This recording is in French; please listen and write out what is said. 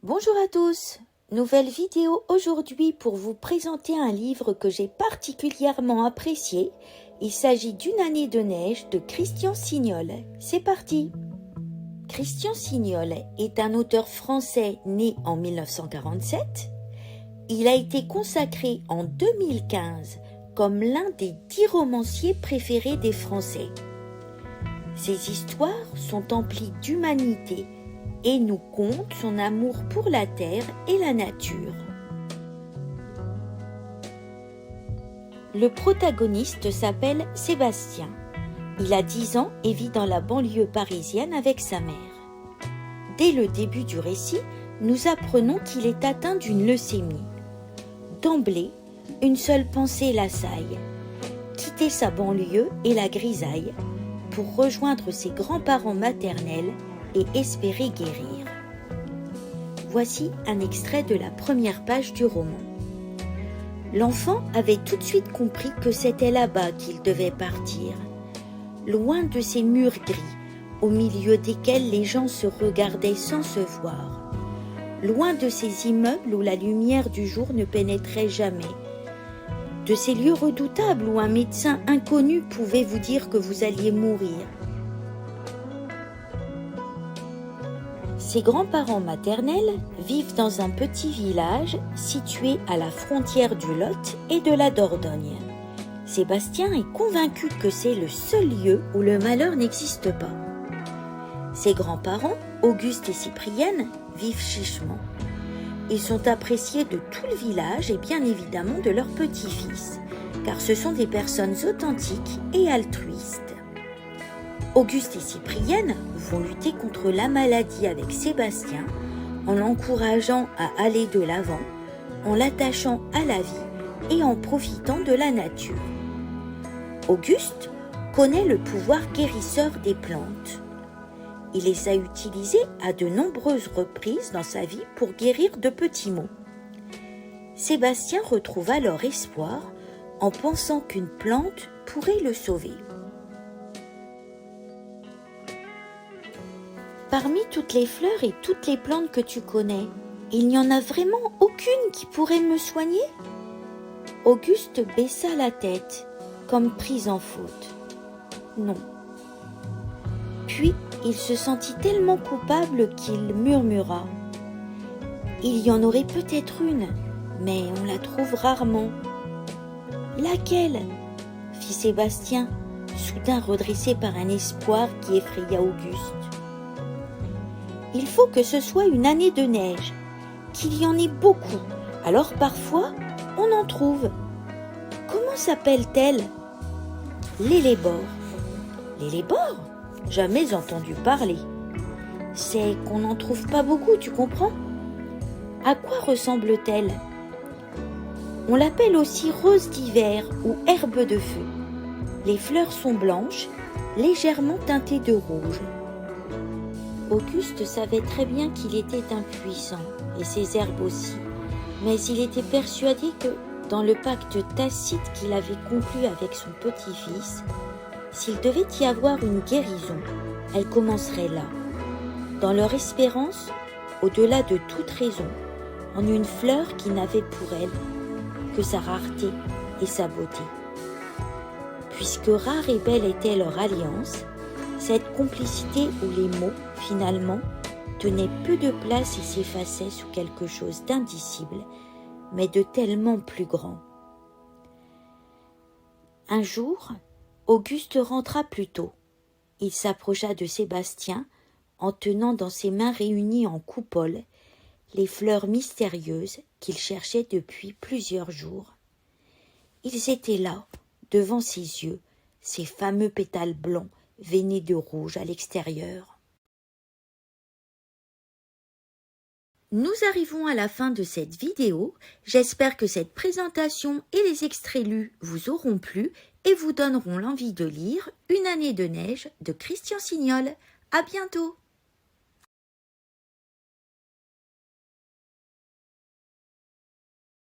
Bonjour à tous, nouvelle vidéo aujourd'hui pour vous présenter un livre que j'ai particulièrement apprécié. Il s'agit d'Une année de neige de Christian Signol. C'est parti. Christian Signol est un auteur français né en 1947. Il a été consacré en 2015 comme l'un des 10 romanciers préférés des Français. Ses histoires sont emplies d'humanité et nous conte son amour pour la terre et la nature. Le protagoniste s'appelle Sébastien. Il a 10 ans et vit dans la banlieue parisienne avec sa mère. Dès le début du récit, nous apprenons qu'il est atteint d'une leucémie. D'emblée, une seule pensée l'assaille: quitter sa banlieue et la grisaille pour rejoindre ses grands-parents maternels et espérer guérir. Voici un extrait de la première page du roman. L'enfant avait tout de suite compris que c'était là-bas qu'il devait partir, loin de ces murs gris, au milieu desquels les gens se regardaient sans se voir, loin de ces immeubles où la lumière du jour ne pénétrait jamais, de ces lieux redoutables où un médecin inconnu pouvait vous dire que vous alliez mourir. Ses grands-parents maternels vivent dans un petit village situé à la frontière du Lot et de la Dordogne. Sébastien est convaincu que c'est le seul lieu où le malheur n'existe pas. Ses grands-parents, Auguste et Cyprienne, vivent chichement. Ils sont appréciés de tout le village et bien évidemment de leur petit-fils, car ce sont des personnes authentiques et altruistes. Auguste et Cyprienne vont lutter contre la maladie avec Sébastien en l'encourageant à aller de l'avant, en l'attachant à la vie et en profitant de la nature. Auguste connaît le pouvoir guérisseur des plantes. Il les a utilisées à de nombreuses reprises dans sa vie pour guérir de petits maux. Sébastien retrouve alors espoir en pensant qu'une plante pourrait le sauver. Parmi toutes les fleurs et toutes les plantes que tu connais, il n'y en a vraiment aucune qui pourrait me soigner ? Auguste baissa la tête, comme prise en faute. Non. Puis, il se sentit tellement coupable qu'il murmura: « Il y en aurait peut-être une, mais on la trouve rarement. »« Laquelle ?» fit Sébastien, soudain redressé par un espoir qui effraya Auguste. « Il faut que ce soit une année de neige, qu'il y en ait beaucoup, alors parfois on en trouve. Comment s'appelle-t-elle ? » L'hellébore. L'hellébore ? Jamais entendu parler. C'est qu'on n'en trouve pas beaucoup, tu comprends ? À quoi ressemble-t-elle ? On l'appelle aussi rose d'hiver ou herbe de feu. Les fleurs sont blanches, légèrement teintées de rouge. Auguste savait très bien qu'il était impuissant, et ses herbes aussi, mais il était persuadé que, dans le pacte tacite qu'il avait conclu avec son petit-fils, s'il devait y avoir une guérison, elle commencerait là, dans leur espérance, au-delà de toute raison, en une fleur qui n'avait pour elle que sa rareté et sa beauté. Puisque rare et belle était leur alliance, cette complicité où les mots, finalement, tenaient peu de place et s'effaçaient sous quelque chose d'indicible, mais de tellement plus grand. Un jour, Auguste rentra plus tôt. Il s'approcha de Sébastien en tenant dans ses mains réunies en coupole les fleurs mystérieuses qu'il cherchait depuis plusieurs jours. Ils étaient là, devant ses yeux, ces fameux pétales blancs veinés de rouge à l'extérieur. Nous arrivons à la fin de cette vidéo. J'espère que cette présentation et les extraits lus vous auront plu et vous donneront l'envie de lire Une année de neige de Christian Signol. À bientôt!